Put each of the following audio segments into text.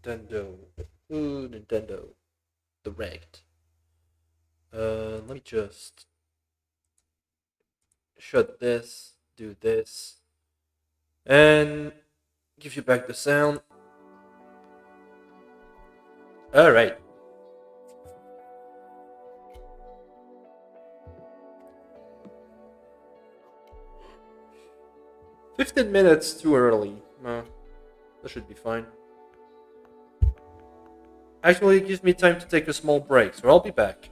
Nintendo. Ooh, Nintendo. Direct. Let me just shut this, do this, and give you back the sound. Alright. 15 minutes too early. That should be fine. Actually, it gives me time to take a small break, so I'll be back.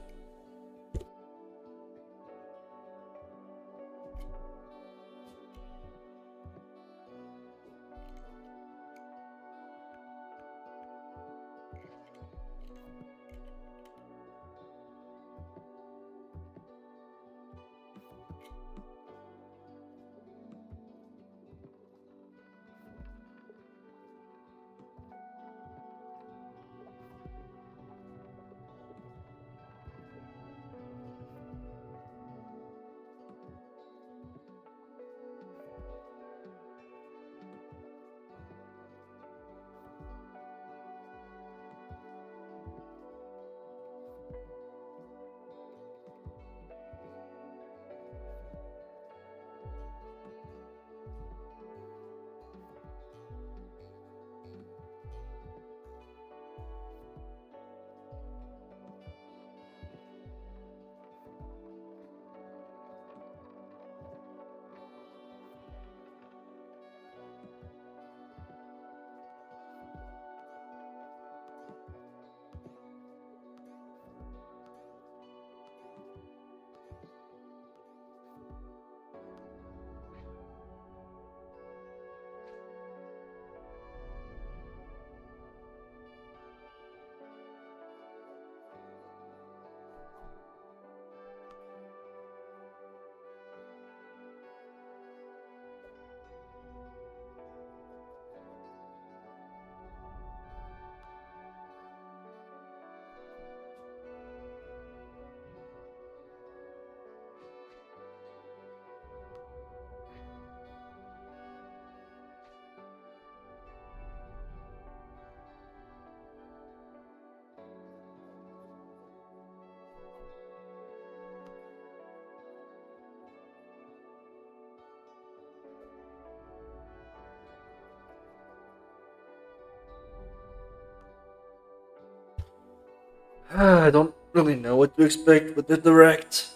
I don't really know what to expect with the direct.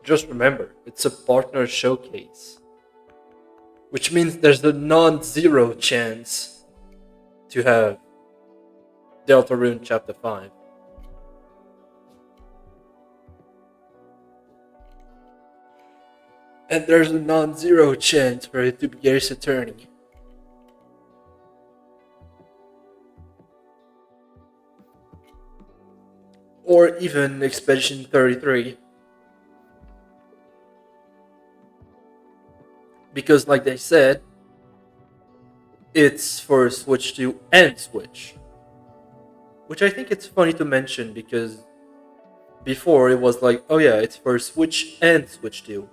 Just remember, it's a partner showcase, which means there's a non-zero chance to have Deltarune Chapter 5. And there's a non-zero chance for it to be Ace Attorney. Or even Expedition 33. Because like they said, it's for Switch 2 and Switch. Which I think it's funny to mention because before it was like, oh yeah, it's for Switch and Switch 2.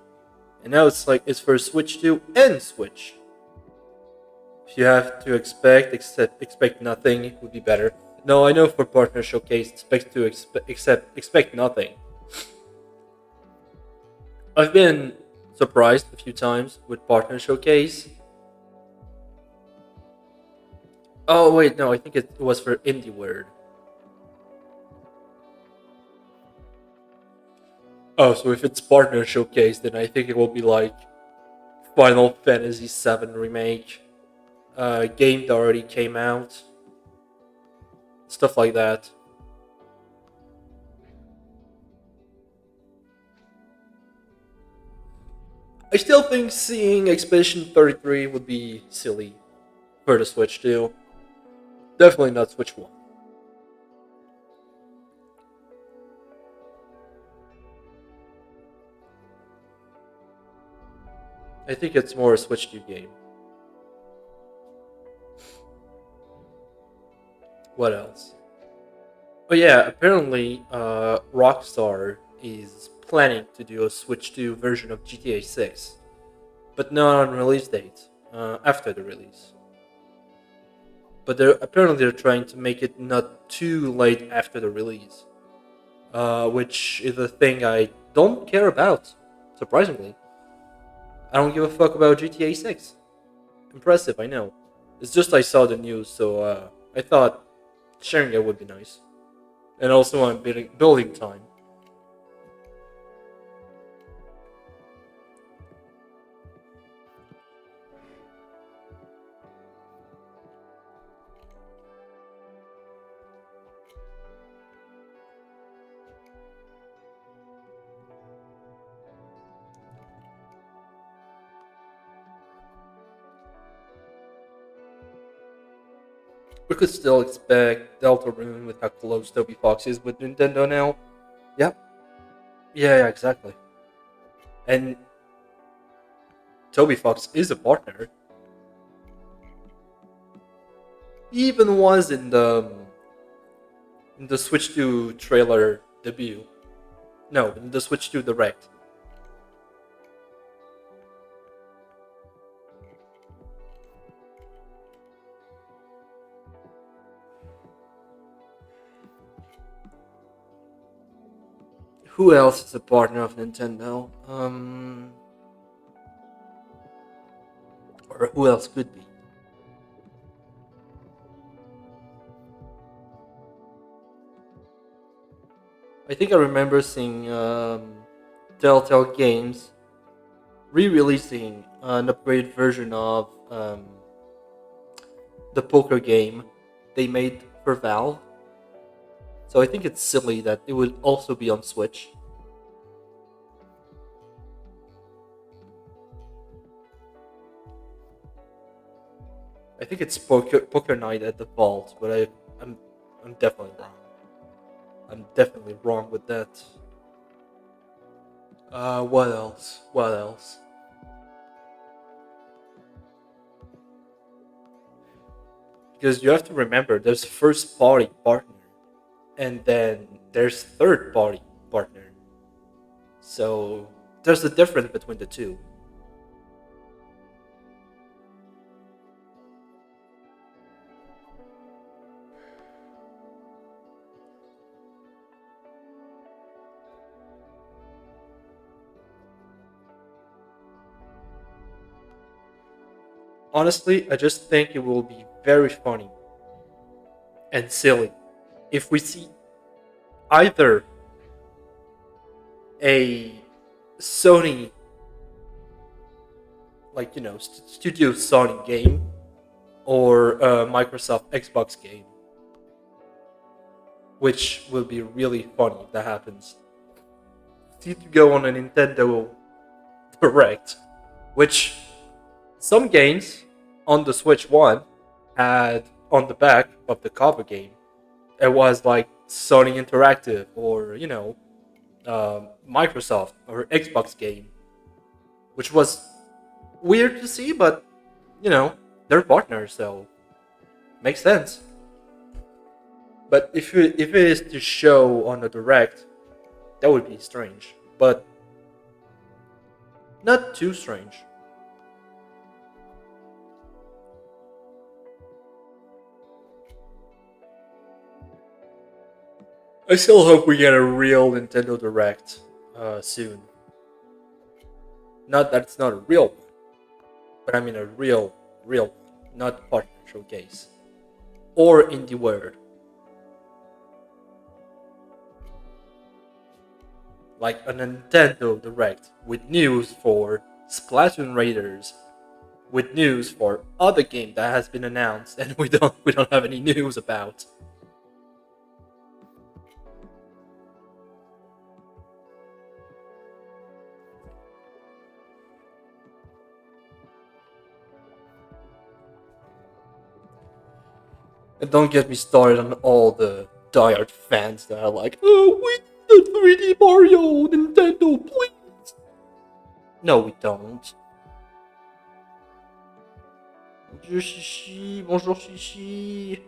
And now it's like it's for Switch 2 and Switch. If you have to expect nothing, it would be better. No, I know for Partner Showcase, expect nothing. I've been surprised a few times with Partner Showcase. Oh wait, no, I think it was for Indie Word. Oh, so if it's Partner Showcase, then I think it will be like Final Fantasy VII Remake, game that already came out, stuff like that. I still think seeing Expedition 33 would be silly for the Switch too. Definitely not Switch 1. I think it's more a Switch 2 game. What else? Oh yeah, apparently Rockstar is planning to do a Switch 2 version of GTA 6, but not on release date. After the release. But they're trying to make it not too late after the release, which is a thing I don't care about. Surprisingly, I don't give a fuck about GTA 6. Impressive, I know. It's just I saw the news, so I thought sharing it would be nice, and also on building time. We could still expect Deltarune with how close Toby Fox is with Nintendo now. Yep. Yeah, exactly. And Toby Fox is a partner. He even was in the Switch 2 trailer debut. No, in the Switch 2 Direct. Who else is a partner of Nintendo? Or who else could be? I think I remember seeing Telltale Games re-releasing an upgraded version of the poker game they made for Valve. So I think it's silly that it would also be on Switch. I think it's Poker Night at the Vault, but I'm I'm definitely wrong. I'm definitely wrong with that. What else? What else? Because you have to remember, there's first party partner, and then there's third party partner. So there's a difference between the two. Honestly, I just think it will be very funny and silly if we see either a Sony, like Studio Sony game, or a Microsoft Xbox game, which will be really funny if that happens. See to go on a Nintendo Direct, which some games on the Switch One had on the back of the cover game. It was like Sony Interactive or Microsoft or Xbox game, which was weird to see, but they're partners, so makes sense. But if it is to show on the direct, that would be strange, but not too strange. I still hope we get a real Nintendo Direct soon. Not that it's not a real one, but I mean a real one, not partner showcase or indie word, like a Nintendo Direct with news for Splatoon Raiders, with news for other game that has been announced and we don't have any news about. And don't get me started on all the diehard fans that are like, "Oh, we need a 3D Mario, Nintendo, please." No, we don't. Bonjour Chichi, bonjour Chichi.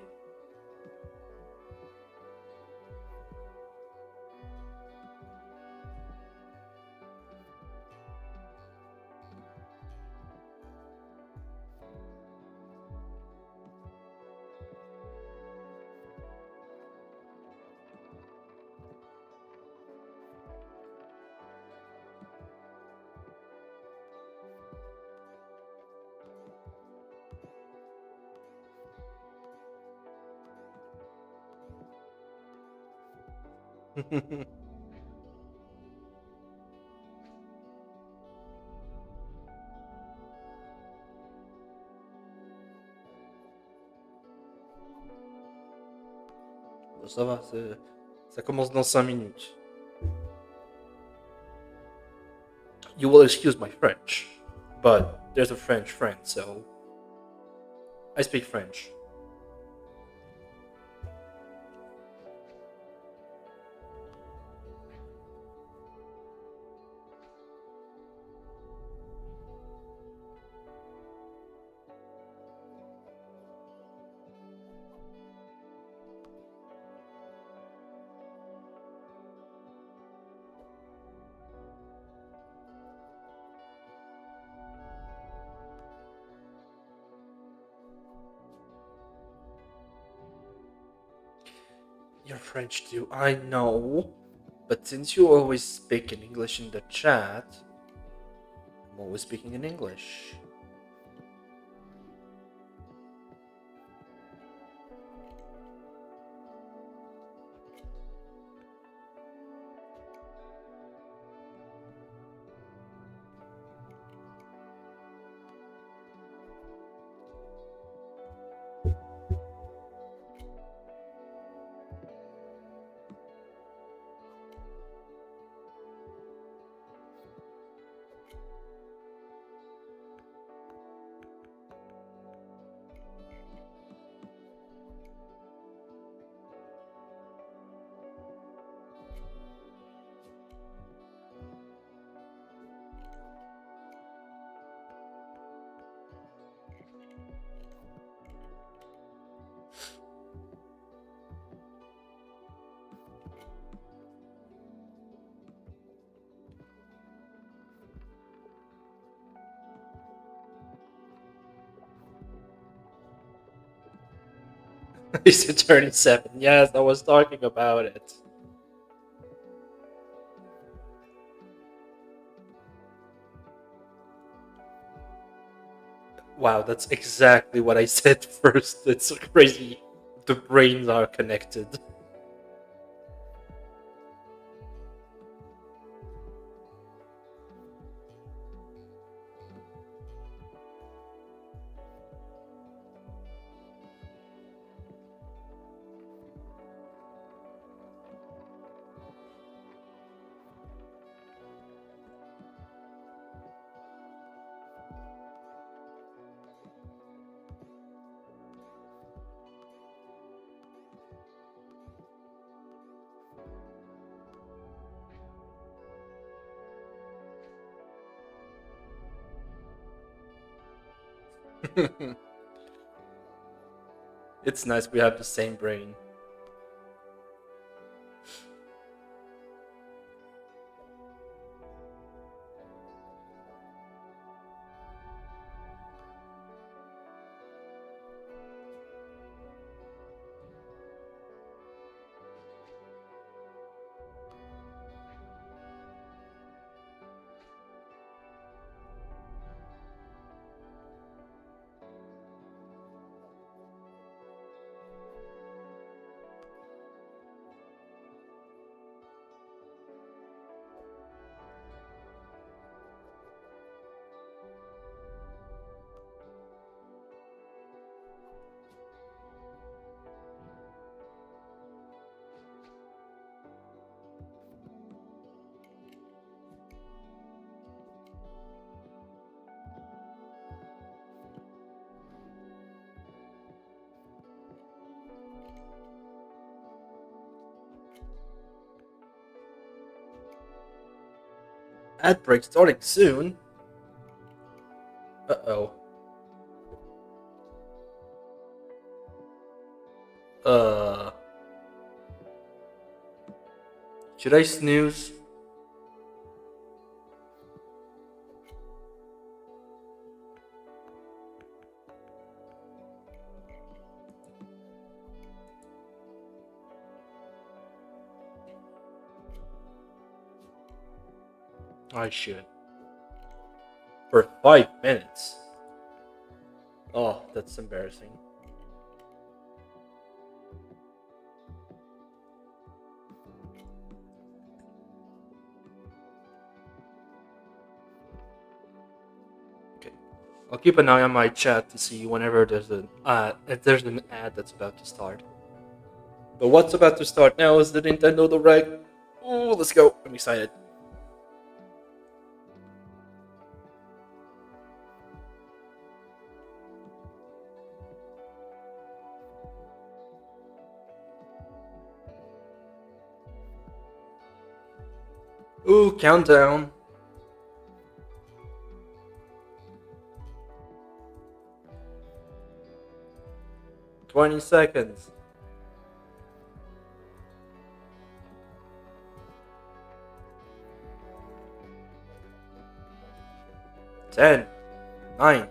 Ça va, ça commence dans 5 minutes. You will excuse my French, but there's a French friend, so I speak French. You're French too, I know. But since you always speak in English in the chat, I'm always speaking in English. He's turning 7. Yes, I was talking about it. Wow, that's exactly what I said first. It's crazy. The brains are connected. It's nice we have the same brain. Ad break starting soon. Uh-oh. Uh, should I snooze? I should. For 5 minutes. Oh, that's embarrassing. Okay. I'll keep an eye on my chat to see whenever there's an if there's an ad that's about to start. But what's about to start now is the Nintendo Direct. Ooh, let's go. I'm excited. Ooh, countdown. 20 seconds. 10, 9,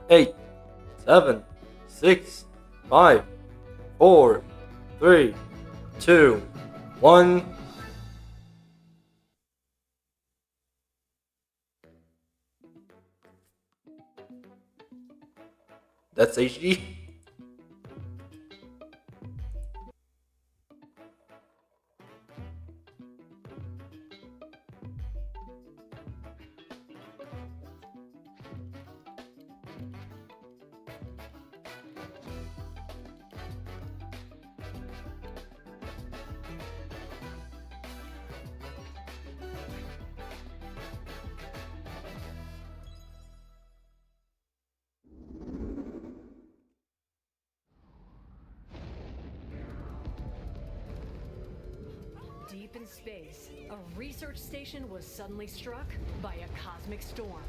8, 7, 6, 5, 4, 3, 2, 1. That's HD. Deep in space, a research station was suddenly struck by a cosmic storm.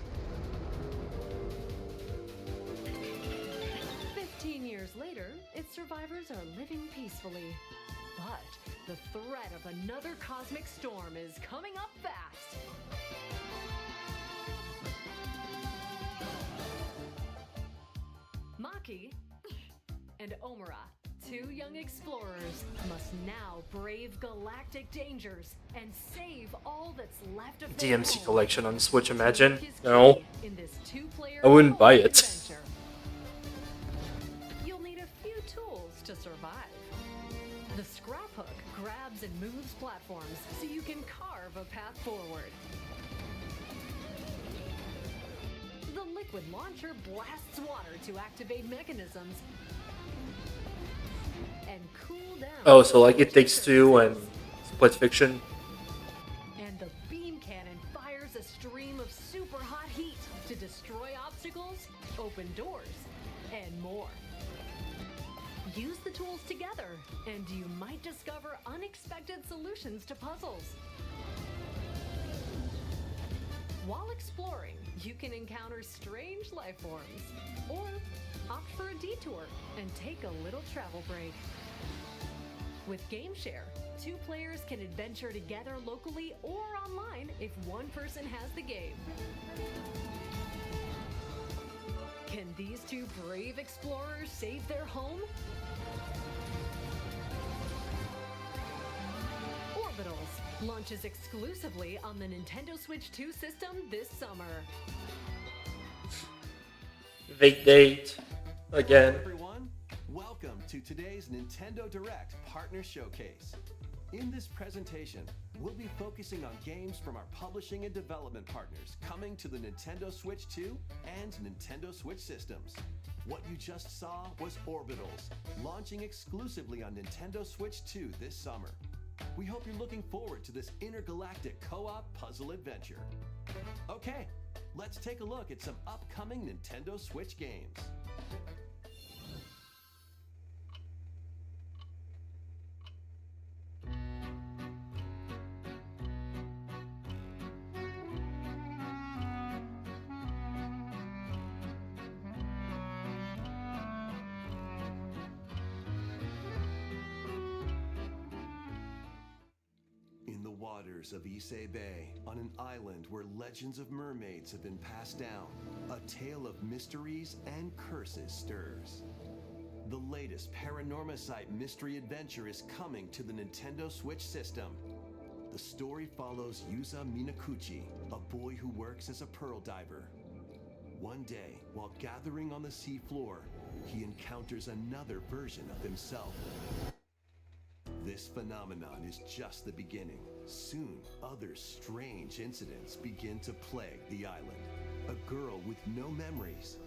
15 years later, its survivors are living peacefully. But the threat of another cosmic storm is coming up fast. Maki and Omura, two young explorers, must now brave galactic dangers and save all that's left of their DMC home. collection on Switch, imagine. Is No, key in this two-player I wouldn't buy co-op it. adventure. You'll need a few tools to survive. The scrap hook grabs and moves platforms so you can carve a path forward. The liquid launcher blasts water to activate mechanisms and cool down. Oh, so like It Takes Two and Split Fiction. And the beam cannon fires a stream of super hot heat to destroy obstacles, open doors, and more. Use the tools together, and you might discover unexpected solutions to puzzles. While exploring, you can encounter strange life forms, or opt for a detour and take a little travel break. With GameShare, two players can adventure together locally or online if one person has the game. Can these two brave explorers save their home? Orbitals launches exclusively on the Nintendo Switch 2 system this summer. Vague date. Again. Everyone, welcome to today's Nintendo Direct Partner Showcase. In this presentation, we'll be focusing on games from our publishing and development partners coming to the Nintendo Switch 2 and Nintendo Switch systems. What you just saw was Orbitals, launching exclusively on Nintendo Switch 2 this summer. We hope you're looking forward to this intergalactic co-op puzzle adventure. Okay, let's take a look at some upcoming Nintendo Switch games. waters of Issei Bay, on an island where legends of mermaids have been passed down, a tale of mysteries and curses stirs. The latest Paranormacite mystery adventure is coming to the Nintendo Switch system. The story follows Yuza Minakuchi, a boy who works as a pearl diver. One day, while gathering on the seafloor, he encounters another version of himself. This phenomenon is just the beginning. Soon, other strange incidents begin to plague the island. A girl with no memories,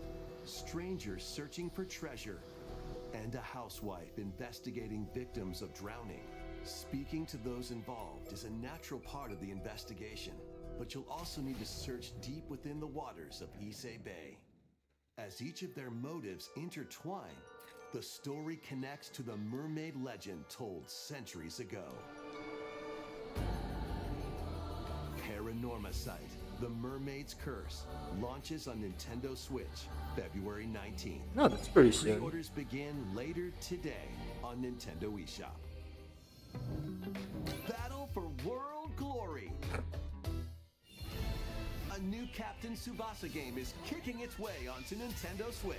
strangers searching for treasure, and a housewife investigating victims of drowning. Speaking to those involved is a natural part of the investigation, but you'll also need to search deep within the waters of Issei Bay. As each of their motives intertwine, the story connects to the mermaid legend told centuries ago. Paranormacite, The Mermaid's Curse, launches on Nintendo Switch February 19th. No, that's pretty soon. Pre-orders begin later today on Nintendo eShop. Battle for World Glory! A new Captain Tsubasa game is kicking its way onto Nintendo Switch.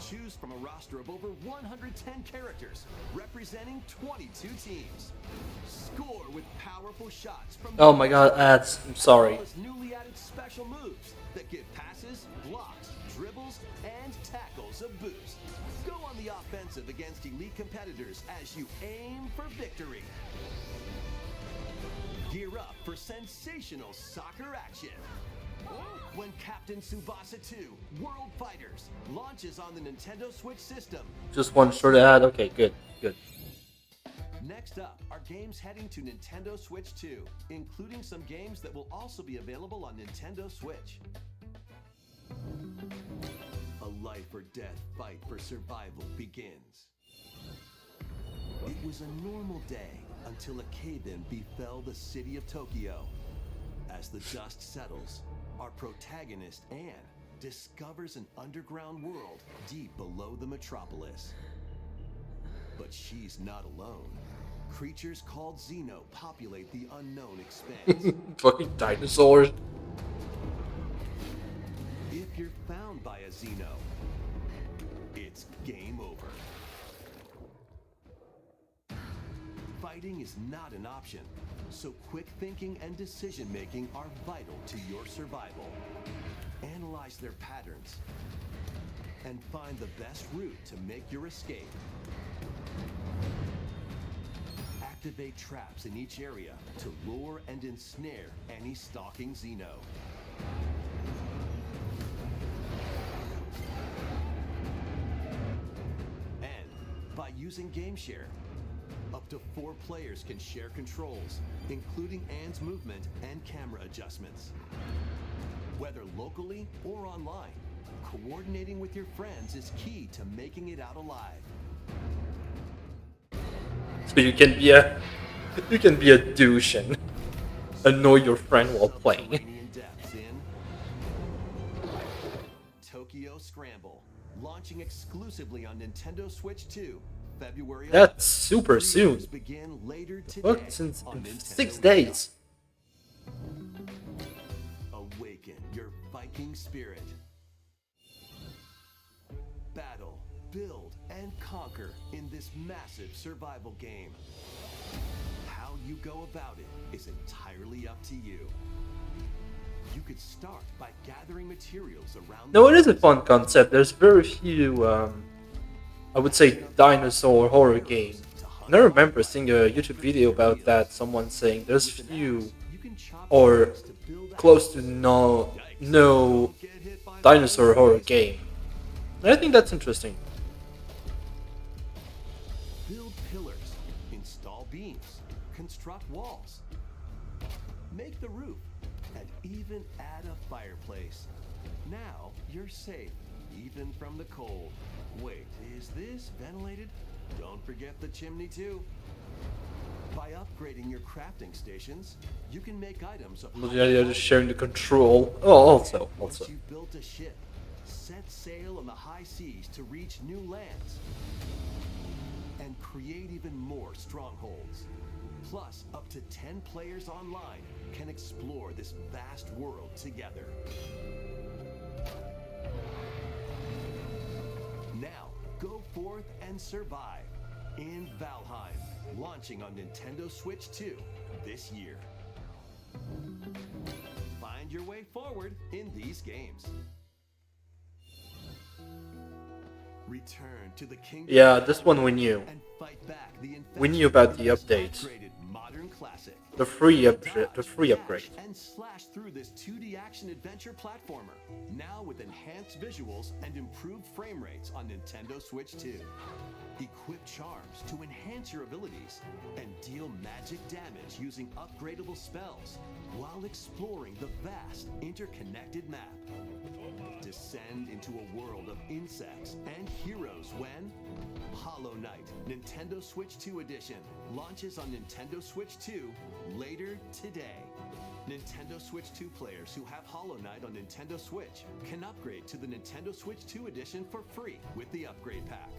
Choose from a roster of over 110 characters representing 22 teams. Score with powerful shots from Oh my god, ads. I'm sorry. newly added special moves that give passes, blocks, dribbles, and tackles a boost. Go on the offensive against elite competitors as you aim for victory. Gear up for sensational soccer action when Captain Tsubasa 2 World Fighters launches on the Nintendo Switch system. Just one short ad. Okay, good, good. Next up are games heading to Nintendo Switch 2, including some games that will also be available on Nintendo Switch. A life or death fight for survival begins. It was a normal day until a cave-in befell the city of Tokyo. As the dust settles, our protagonist, Anne, discovers an underground world deep below the metropolis. But she's not alone. Creatures called Xeno populate the unknown expanse. Fucking dinosaurs. If you're found by a Xeno, it's game over. Fighting is not an option, so quick thinking and decision making are vital to your survival. Analyze their patterns and find the best route to make your escape. Activate traps in each area to lure and ensnare any stalking Xeno. And by using GameShare, up to 4 players can share controls, including Anne's movement and camera adjustments. Whether locally or online, coordinating with your friends is key to making it out alive. So you can be a douche and annoy your friend while playing. Subterranean depths in Tokyo Scramble, launching exclusively on Nintendo Switch 2, February 11th. That's super soon. Pre-orders begin later today Fuck, since on in Nintendo 6 eShop. days. Awaken your Viking spirit. Battle, build, and conquer in this massive survival game. How you go about it is entirely up to you. You could start by gathering materials around. No, it is a fun concept. There's very few, I would say, dinosaur horror game. And I remember seeing a YouTube video about that. Someone saying there's few or close to no dinosaur horror game. And I think that's interesting. Build pillars, install beams, construct walls, make the roof, and even add a fireplace. Now you're safe, even from the cold. Wait, is this ventilated? Don't forget the chimney too. By upgrading your crafting stations, you can make items of The idea of just sharing the control. Oh, also. Once you've built a ship, set sail on the high seas to reach new lands and create even more strongholds. Plus, up to 10 players online can explore this vast world together. Now, go forth and survive in Valheim, launching on Nintendo Switch 2 this year. Find your way forward in these games. Return to the kingdom. Yeah, this one we knew. And fight back the We knew about the update. upgraded modern classic. The free upgrade. And slash through this 2D action adventure platformer, now with enhanced visuals and improved frame rates on Nintendo Switch 2. Equip charms to enhance your abilities and deal magic damage using upgradable spells while exploring the vast interconnected map. Descend into a world of insects and heroes when Hollow Knight Nintendo Switch 2 Edition launches on Nintendo Switch 2 later today. Nintendo Switch 2 players who have Hollow Knight on Nintendo Switch can upgrade to the Nintendo Switch 2 Edition for free with the upgrade pack.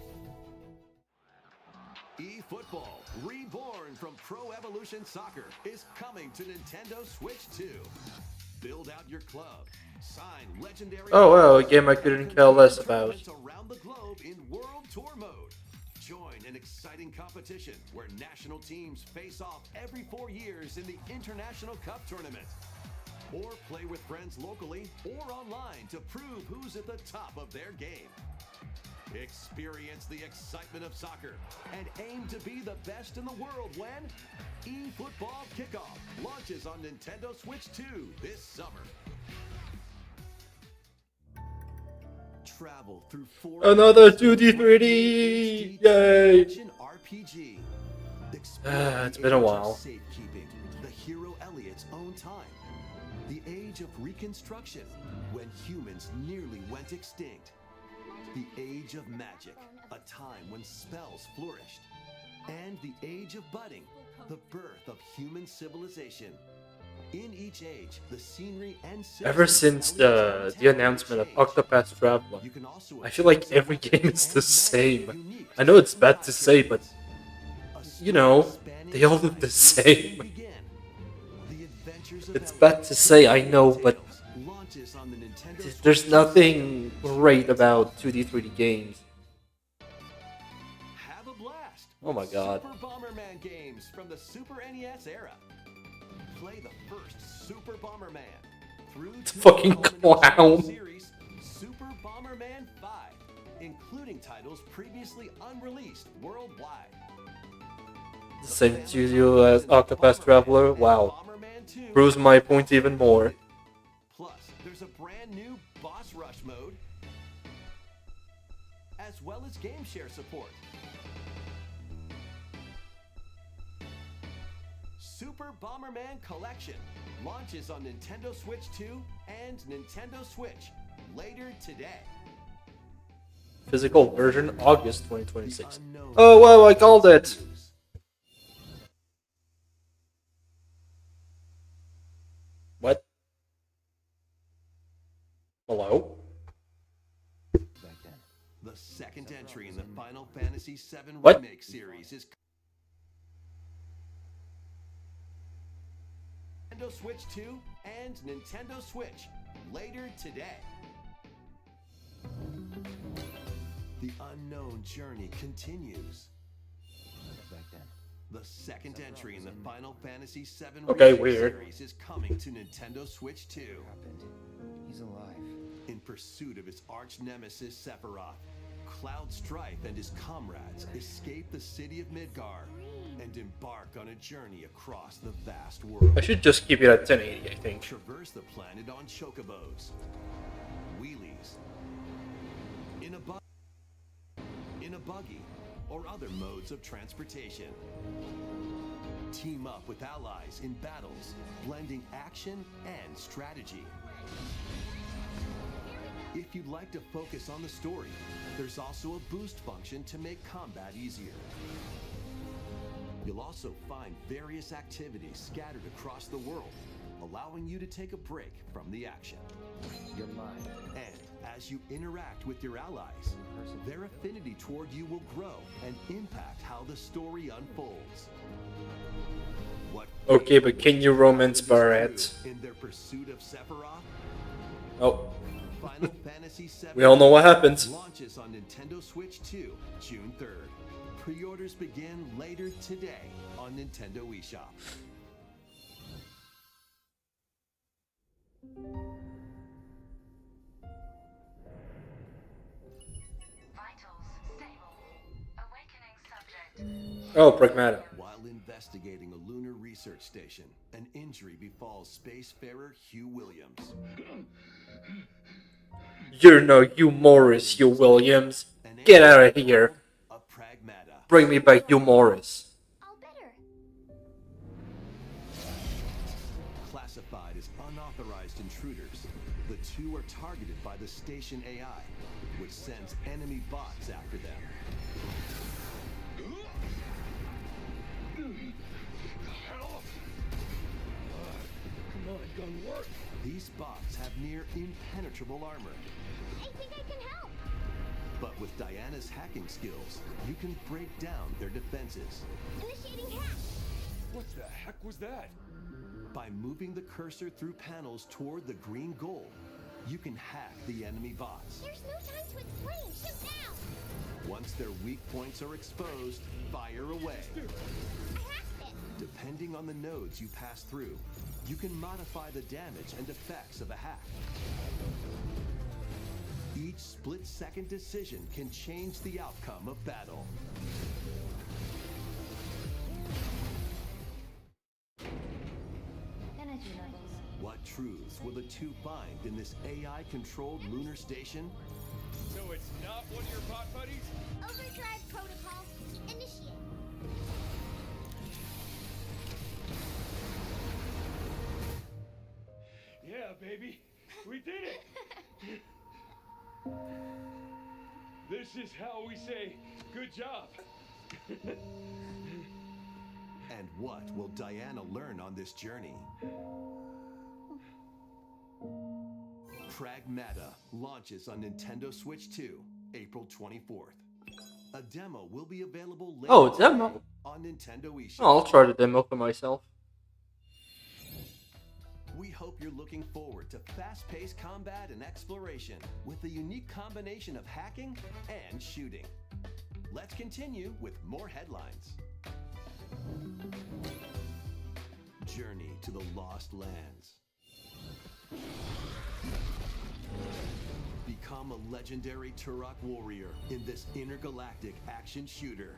eFootball, reborn from Pro Evolution Soccer, is coming to Nintendo Switch 2. Build out your club, sign legendary... Oh wow, a game I couldn't care less about. ...around the globe in World Tour mode. Join an exciting competition where national teams face off every 4 years in the International Cup Tournament. Or play with friends locally or online to prove who's at the top of their game. Experience the excitement of soccer and aim to be the best in the world when eFootball Kickoff launches on Nintendo Switch 2 this summer. Travel through 4 Another 2D 3D! Yay! action RPG. It's been a while. Safekeeping, the hero Elliot's own time. The age of reconstruction, when humans nearly went extinct. The age of magic, a time when spells flourished. And the age of budding, the birth of human civilization. In each age, the scenery and Ever since the announcement of Octopath Traveler, I feel like every game is the same. I know it's bad to say, but you know, they all look the same. It's bad to say, I know, but there's nothing great about 2D 3D games. Have a blast. Oh my god. Super Bomberman games from the Super NES era. Play the first Super Bomberman through to Fucking the culmination clown. series Super Bomberman 5, including titles previously unreleased worldwide. The same studio as Octopath Traveler? Wow. Bomberman 2 Proves my point even more. Plus, there's a brand new boss rush mode, as well as game share support. Super Bomberman Collection launches on Nintendo Switch 2 and Nintendo Switch later today. Physical version, August 2026. Oh wow, I called it! What? Hello? The second entry in the Final Fantasy VII What? Remake series is Nintendo Switch 2 and Nintendo Switch later today. The unknown journey continues. The second entry in the Final Fantasy VII Okay, Remake weird. series is coming to Nintendo Switch 2. He's alive. In pursuit of his arch nemesis Sephiroth, Cloud Strife and his comrades escape the city of Midgar and embark on a journey across the vast world. I should just keep it at 1080, I think. Traverse the planet on chocobos, wheelies, in a buggy, or other modes of transportation. Team up with allies in battles, blending action and strategy. If you'd like to focus on the story, there's also a boost function to make combat easier. You'll also find various activities scattered across the world, allowing you to take a break from the action. You're mine. And as you interact with your allies, their affinity toward you will grow and impact how the story unfolds. Okay, but can you romance Barrett? In their pursuit of Sephiroth, Oh, Final Fantasy VII we all know what happens. launches on Nintendo Switch 2, June 3rd. Pre-orders begin later today on Nintendo eShop. Vitals stable. Awakening subject. Oh, Pragmata. While investigating a lunar research station, an injury befalls spacefarer Hugh Williams. You're no Hugh Morris, Hugh Williams. Get out of here. A Pragmata. Bring me back Hugh Morris. All better. Classified as unauthorized intruders, the two are targeted by the station AI, which sends enemy bots after them. Come on, gun work. These bots have near impenetrable armor, I think I can help. but with Diana's hacking skills, you can break down their defenses. Initiating hack. What the heck was that? By moving the cursor through panels toward the green goal, you can hack the enemy bots. There's no time to explain. Shoot now. Once their weak points are exposed, fire away. I hacked it. Depending on the nodes you pass through, you can modify the damage and effects of a hack. Each split-second decision can change the outcome of battle. Energy levels. What truths will the two find in this AI-controlled lunar station? So it's not one of your bot buddies? Overdrive protocol. Initiate. Yeah, baby. We did it. This is how we say good job. And what will Diana learn on this journey? Pragmata launches on Nintendo Switch 2, April 24th. A demo will be available later Oh, demo. on Nintendo eShop. Oh, I'll try the demo for myself. We hope you're looking forward to fast-paced combat and exploration with a unique combination of hacking and shooting. Let's continue with more headlines. Journey to the Lost Lands. Become a legendary Turok warrior in this intergalactic action shooter.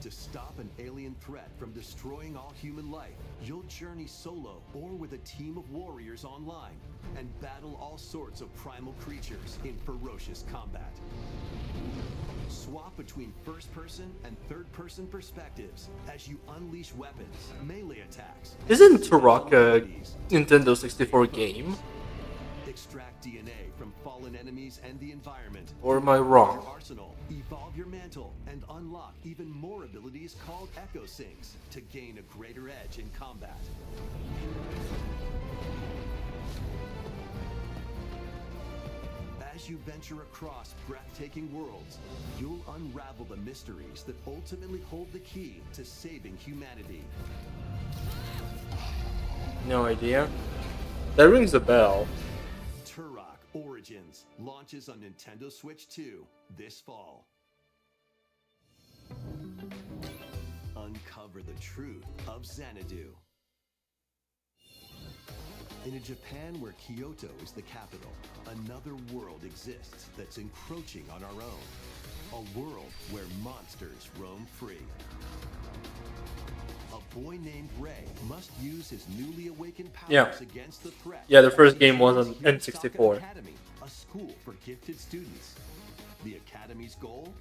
To stop an alien threat from destroying all human life, you'll journey solo or with a team of warriors online and battle all sorts of primal creatures in ferocious combat. Swap between first-person and third-person perspectives as you unleash weapons, melee attacks. Isn't Turok a Nintendo 64 game? Extract DNA from fallen enemies and the environment. Or am I Your wrong? arsenal, evolve your mantle, and unlock even more abilities called Echo Sinks to gain a greater edge in combat. As you venture across breathtaking worlds, you'll unravel the mysteries that ultimately hold the key to saving humanity. No idea. That rings a bell. Turok Origins launches on Nintendo Switch 2 this fall. Uncover the truth of Xanadu. In a Japan where Kyoto is the capital, another world exists that's encroaching on our own. A world where monsters roam free. A boy named Ray must use his newly awakened powers Yeah. against the threat. Yeah, the first game was on N64. Academy, a school for gifted students. The Academy's goal?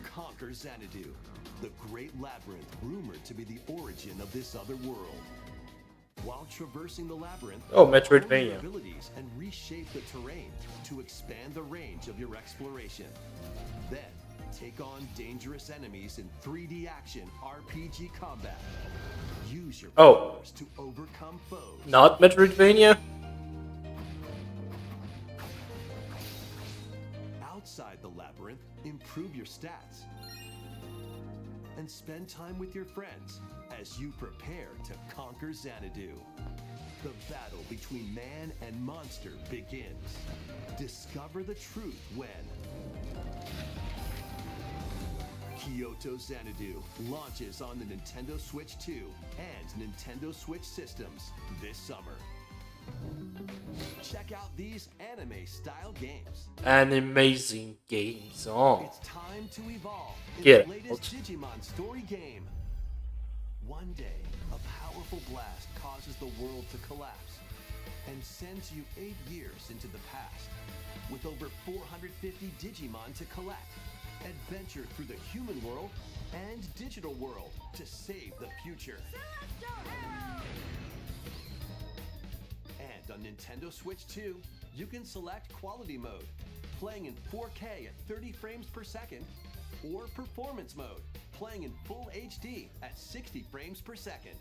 Conquer Xanadu, the great labyrinth rumored to be the origin of this other world. While traversing the labyrinth, Oh, hone your Metroidvania. abilities and reshape the terrain to expand the range of your exploration. Then, take on dangerous enemies in 3D action RPG combat. Use your Oh. powers to overcome foes. Not Metroidvania? Outside the labyrinth, improve your stats. And spend time with your friends as you prepare to conquer Xanadu. The battle between man and monster begins. Discover the truth when Kyoto Xanadu launches on the Nintendo Switch 2 and Nintendo Switch systems this summer. Check out these anime-style games. An amazing games. Oh. It's time to evolve in Get the latest out. Digimon story game. One day, a powerful blast causes the world to collapse and sends you 8 years into the past. With over 450 Digimon to collect, adventure through the human world and digital world to save the future. And on Nintendo Switch 2, you can select Quality Mode, playing in 4K at 30 frames per second, or Performance Mode, playing in Full HD at 60 frames per second.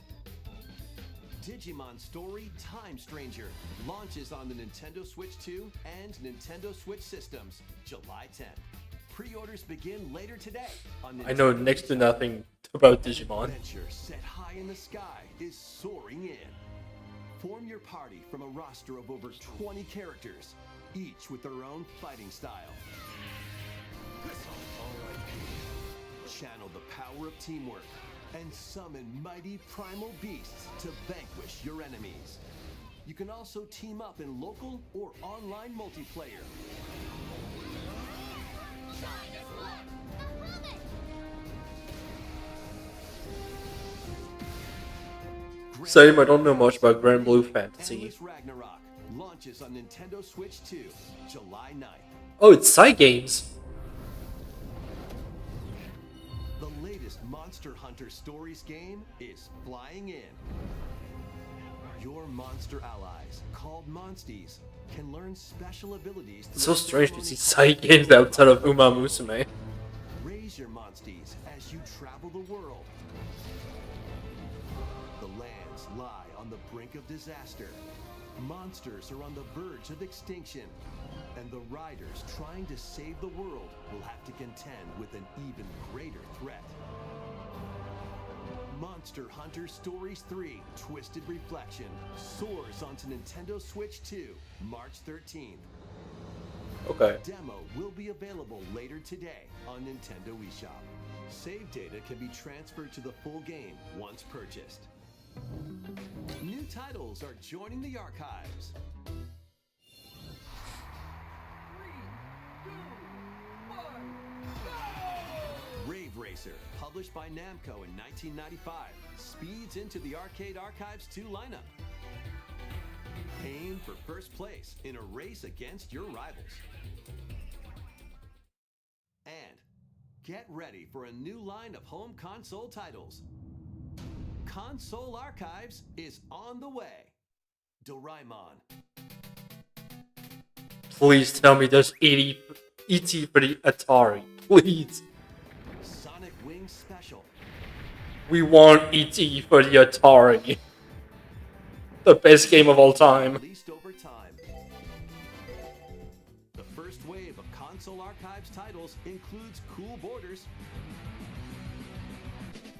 Digimon Story Time Stranger launches on the Nintendo Switch 2 and Nintendo Switch systems July 10th. Pre-orders begin later today on I know Nintendo next to eShop. nothing about Digimon. Adventure set high in the sky is soaring in. Form your party from a roster of over 20 characters, each with their own fighting style. Channel the power of teamwork and summon mighty primal beasts to vanquish your enemies. You can also team up in local or online multiplayer. Same, I don't know much about Grand Blue Fantasy. Endless Ragnarok launches on Nintendo Switch 2, July 9th. Oh, it's side games. The latest Monster Hunter Stories game is flying in. Your monster allies, called Monsties, can learn special abilities. It's so strange to see side games outside of Uma Musume. Raise your Monsties as you travel the world. The lands lie on the brink of disaster. Monsters are on the verge of extinction. And the riders trying to save the world will have to contend with an even greater threat. Monster Hunter Stories 3 Twisted Reflection soars onto Nintendo Switch 2, March 13th. Okay. Demo will be available later today on Nintendo eShop. Save data can be transferred to the full game once purchased. New titles are joining the archives. Rave Racer, published by Namco in 1995, speeds into the Arcade Archives 2 lineup. Aim for first place in a race against your rivals. And get ready for a new line of home console titles. Console Archives is on the way. Doraemon. Please tell me there's ET for the Atari. Please. Sonic Wings Special. We want ET for the Atari. The best game of all time. Released over time. The first wave of Console Archives titles includes Cool Borders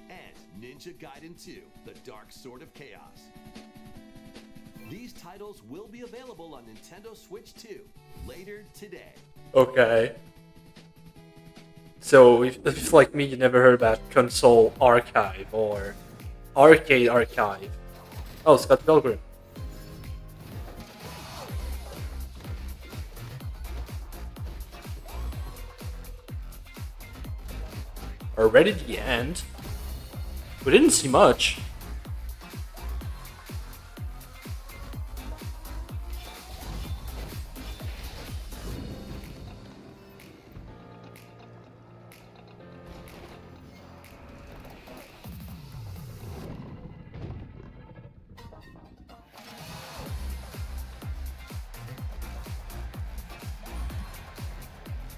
and Ninja Gaiden 2, The Dark Sword of Chaos. These titles will be available on Nintendo Switch 2 later today. Okay. So, if like me, you never heard about Console Archive or Arcade Archive. Oh, Scott Pilgrim. Already the end? We didn't see much.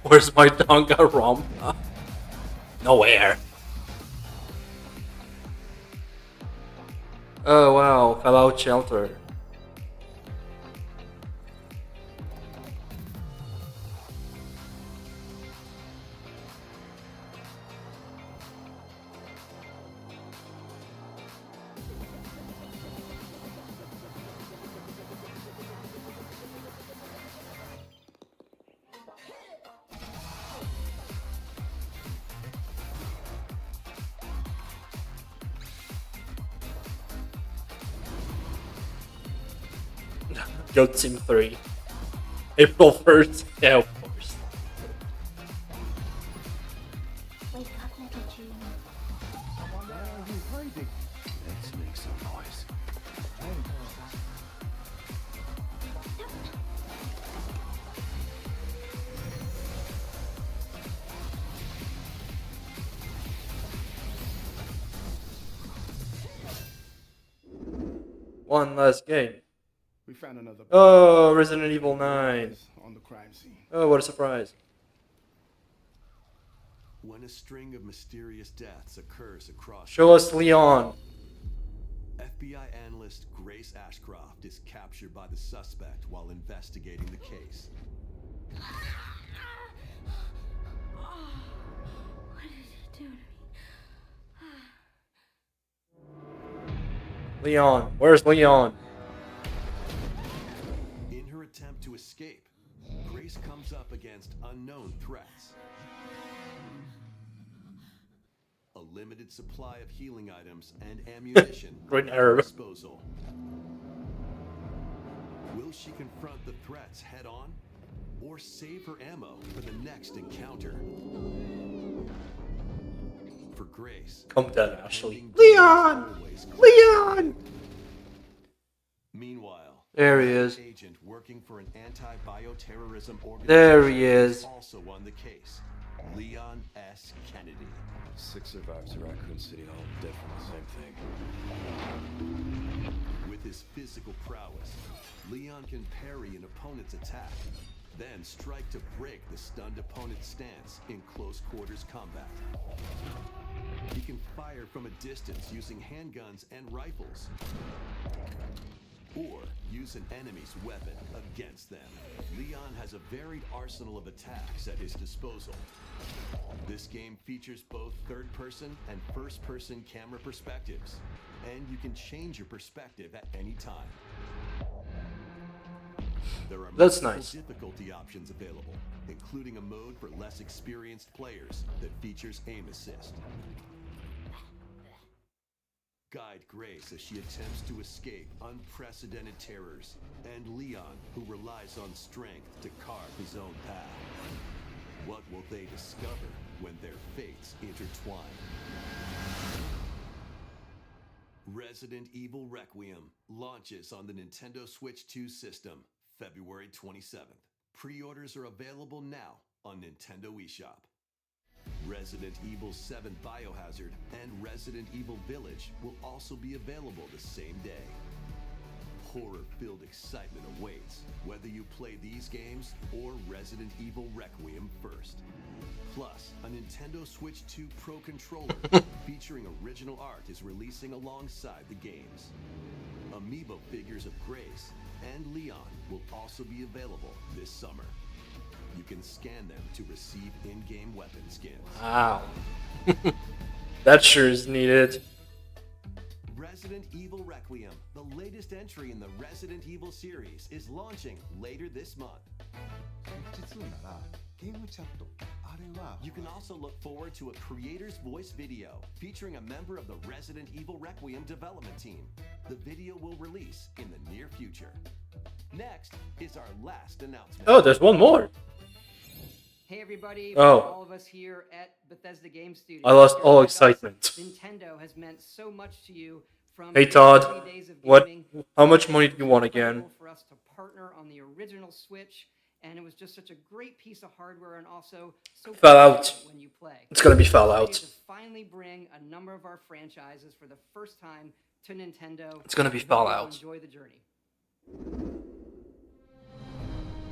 Where's my Danganronpa? Nowhere. Oh wow, Fallout Shelter. Goat Team 3. April 1st? Yeah, of course. Wake up, little June. Let's make some noise. One last game. We found another. Oh, Resident Evil 9. On the crime scene. Oh, what a surprise. When a string of mysterious deaths occurs across Show us Leon. FBI analyst Grace Ashcroft is captured by the suspect while investigating the case. What did you do to me? Leon. Where's Leon? In her attempt to escape, Grace comes up against unknown threats. A limited supply of healing items and ammunition Green at her arrow. disposal. Will she confront the threats head on or save her ammo for the next encounter? For Grace, Come down, Ashley. ending Leon! is always Leon! Meanwhile, There he is. agent working for an anti-bioterrorism organization There he is. also on the case. Leon S. Kennedy. 6 survivors of Raccoon City, all dead from the same thing. With his physical prowess, Leon can parry an opponent's attack, then strike to break the stunned opponent's stance in close quarters combat. He can fire from a distance using handguns and rifles, or use an enemy's weapon against them. Leon has a varied arsenal of attacks at his disposal. This game features both third-person and first-person camera perspectives, and you can change your perspective at any time. There are That's multiple nice. difficulty options available, including a mode for less experienced players that features aim assist. Guide Grace as she attempts to escape unprecedented terrors, and Leon, who relies on strength to carve his own path. What will they discover when their fates intertwine? Resident Evil Requiem launches on the Nintendo Switch 2 system February 27th. Pre-orders are available now on Nintendo eShop. Resident Evil 7 Biohazard and Resident Evil Village will also be available the same day. Horror-filled excitement awaits, whether you play these games or Resident Evil Requiem first. Plus, a Nintendo Switch 2 Pro controller featuring original art is releasing alongside the games. Amiibo figures of Grace and Leon will also be available this summer. You can scan them to receive in-game weapon skins. Wow. That sure is needed. Resident Evil Requiem, the latest entry in the Resident Evil series, is launching later this month. 実をならゲームチャットあれは You can also look forward to a creator's voice video featuring a member of the Resident Evil Requiem development team. The video will release in the near future. Next is our last announcement. Oh, there's one more. Hey everybody, Oh. from all of us here at Bethesda Game Studios. I lost here all with us, excitement. Nintendo has meant so much to you from Hey the Todd, early days of what? gaming. How much money do you want again? Incredible for us to partner on the original Switch, and it was just such a great piece of hardware, and also so Fallout. fun when you play. It's gonna be We're Fallout. excited to finally bring a number of our franchises for the first time to Nintendo. It's gonna be We hope you'll Fallout. Enjoy the journey.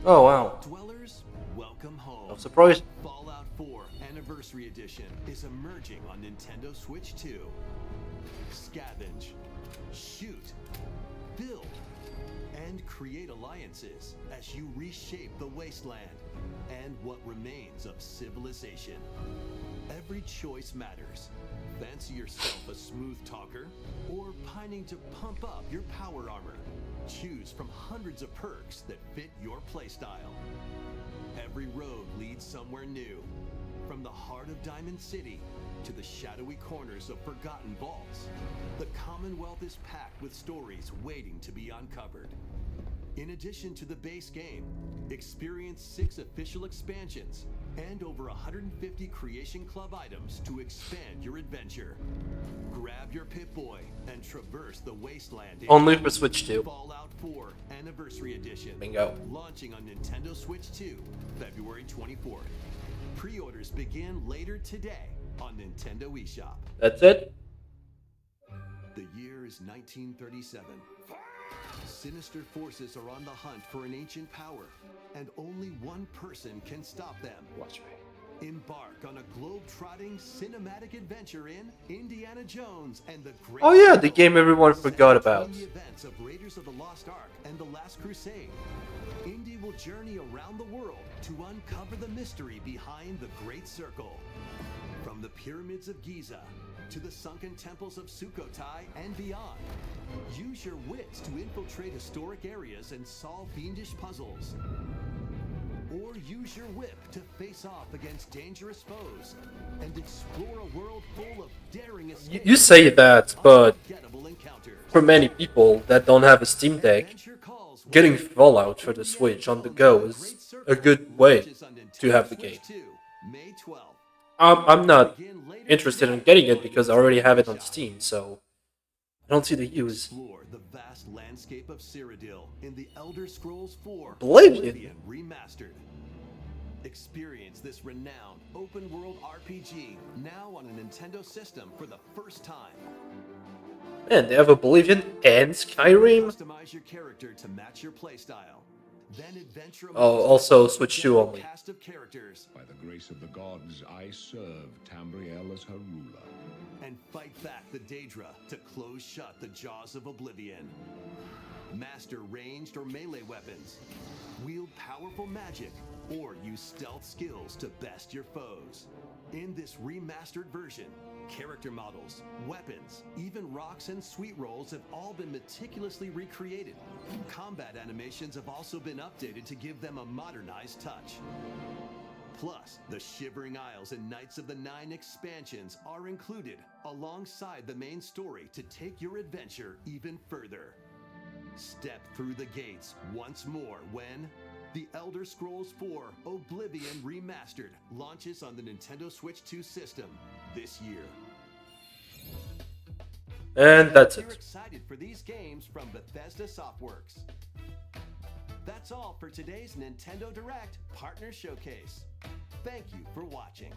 Oh wow. Dwellers, welcome home. No surprise. Fallout 4 Anniversary Edition is emerging on Nintendo Switch 2. Scavenge, shoot, build, and create alliances as you reshape the wasteland and what remains of civilization. Every choice matters. Fancy yourself a smooth talker or pining to pump up your power armor? Choose from hundreds of perks that fit your playstyle. Every road leads somewhere new. From the heart of Diamond City to the shadowy corners of forgotten vaults, the Commonwealth is packed with stories waiting to be uncovered. In addition to the base game, experience 6 official expansions and over 150 Creation Club items to expand your adventure. Grab your Pip-Boy and traverse the wasteland. Only for Switch 2. Fallout 4 Anniversary Edition. Bingo. Launching on Nintendo Switch 2, February 24th. Pre-orders begin later today on Nintendo eShop. That's it? The year is 1937. Sinister forces are on the hunt for an ancient power, and only one person can stop them. Watch me. Embark on a globe-trotting cinematic adventure in Indiana Jones and the Great... Oh yeah, the game everyone forgot about. The events of Raiders of the Lost Ark and the Last Crusade. Indy will journey around the world to uncover the mystery behind the Great Circle. From the pyramids of Giza to the sunken temples of Sukhothai and beyond. Use your wits to infiltrate historic areas and solve fiendish puzzles. Or use your whip to face off against dangerous foes and explore a world full of daring escapes. You say that, but unforgettable encounters. for many people that don't have a Steam Deck, getting Fallout for the Switch on the go is a good way to have the game. May 12th. I'm not interested in getting it because I already have it on Steam, so I don't see the use. Explore the vast landscape of Cyrodiil in the Elder Scrolls 4 Oblivion Remastered. Experience this renowned open-world RPG now on a Nintendo system for the first time. Man, they have Oblivion and Skyrim? Customize your character to match your playstyle. Then adventure Oh, also Switch 2 only. cast of characters By the grace of the gods, I serve Tamriel as her ruler. and fight back the Daedra to close shut the jaws of Oblivion. Master ranged or melee weapons, wield powerful magic, or use stealth skills to best your foes. In this remastered version, character models, weapons, even rocks and sweet rolls have all been meticulously recreated. Combat animations have also been updated to give them a modernized touch. Plus, the Shivering Isles and Knights of the Nine expansions are included alongside the main story to take your adventure even further. Step through the gates once more when The Elder Scrolls 4 Oblivion Remastered launches on the Nintendo Switch 2 system this year. And that's We're it. excited for these games from Bethesda Softworks. That's all for today's Nintendo Direct Partner Showcase. Thank you for watching.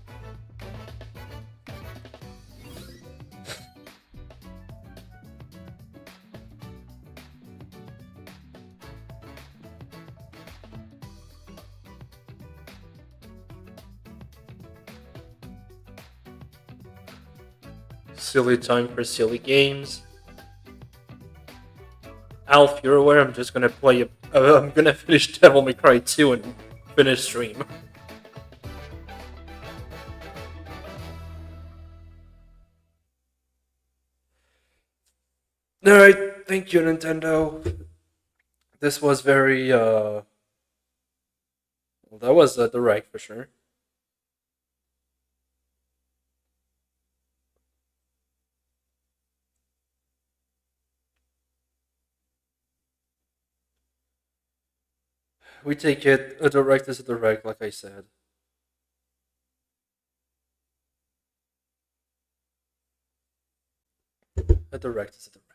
Silly time for silly games. Alf, you're aware I'm just gonna play I'm gonna finish Devil May Cry 2 and finish stream. Alright, thank you Nintendo. This was very well, that was a direct for sure. We take it, a direct is a direct, like I said. A direct is a direct.